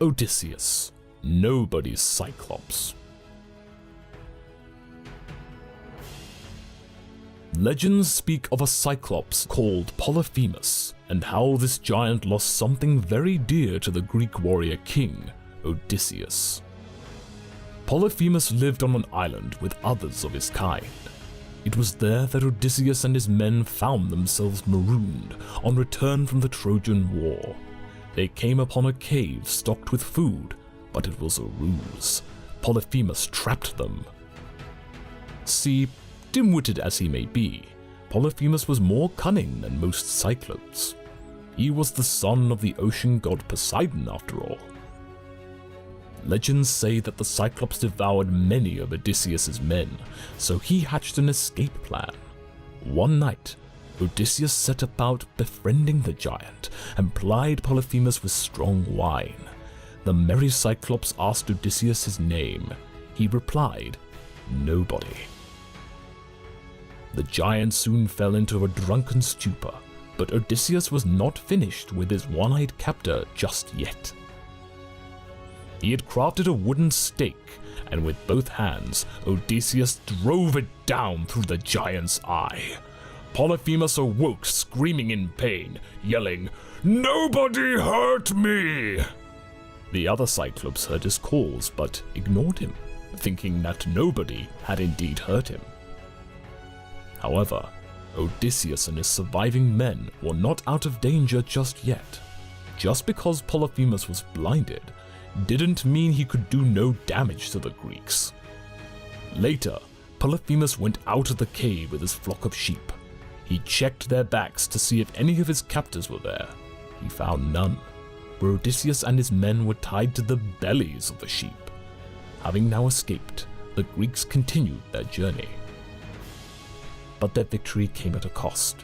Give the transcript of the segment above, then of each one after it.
Odysseus, nobody's Cyclops. Legends speak of a Cyclops called Polyphemus, and how this giant lost something very dear to the Greek warrior king, Odysseus. Polyphemus lived on an island with others of his kind. It was there that Odysseus and his men found themselves marooned on return from the Trojan War. They came upon a cave stocked with food, but it was a ruse. Polyphemus trapped them. See, dim-witted as he may be, Polyphemus was more cunning than most Cyclopes. He was the son of the ocean god Poseidon after all. Legends say that the Cyclops devoured many of Odysseus's men, so he hatched an escape plan. One night, Odysseus set about befriending the giant and plied Polyphemus with strong wine. The merry Cyclops asked Odysseus his name. He replied, "Nobody." The giant soon fell into a drunken stupor, but Odysseus was not finished with his one-eyed captor just yet. He had crafted a wooden stake, and with both hands, Odysseus drove it down through the giant's eye. Polyphemus awoke screaming in pain, yelling, "Nobody hurt me!" The other Cyclops heard his calls but ignored him, thinking that nobody had indeed hurt him. However, Odysseus and his surviving men were not out of danger just yet. Just because Polyphemus was blinded didn't mean he could do no damage to the Greeks. Later, Polyphemus went out of the cave with his flock of sheep. He checked their backs to see if any of his captors were there. He found none, where Odysseus and his men were tied to the bellies of the sheep. Having now escaped, the Greeks continued their journey. But their victory came at a cost.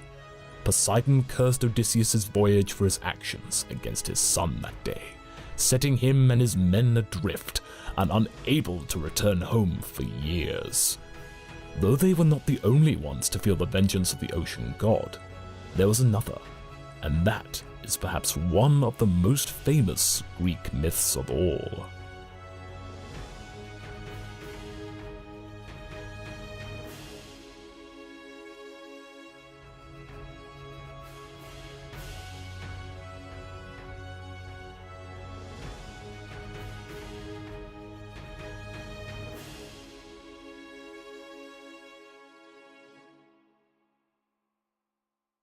Poseidon cursed Odysseus' voyage for his actions against his son that day, setting him and his men adrift and unable to return home for years. Though they were not the only ones to feel the vengeance of the ocean god, there was another, and that is perhaps one of the most famous Greek myths of all.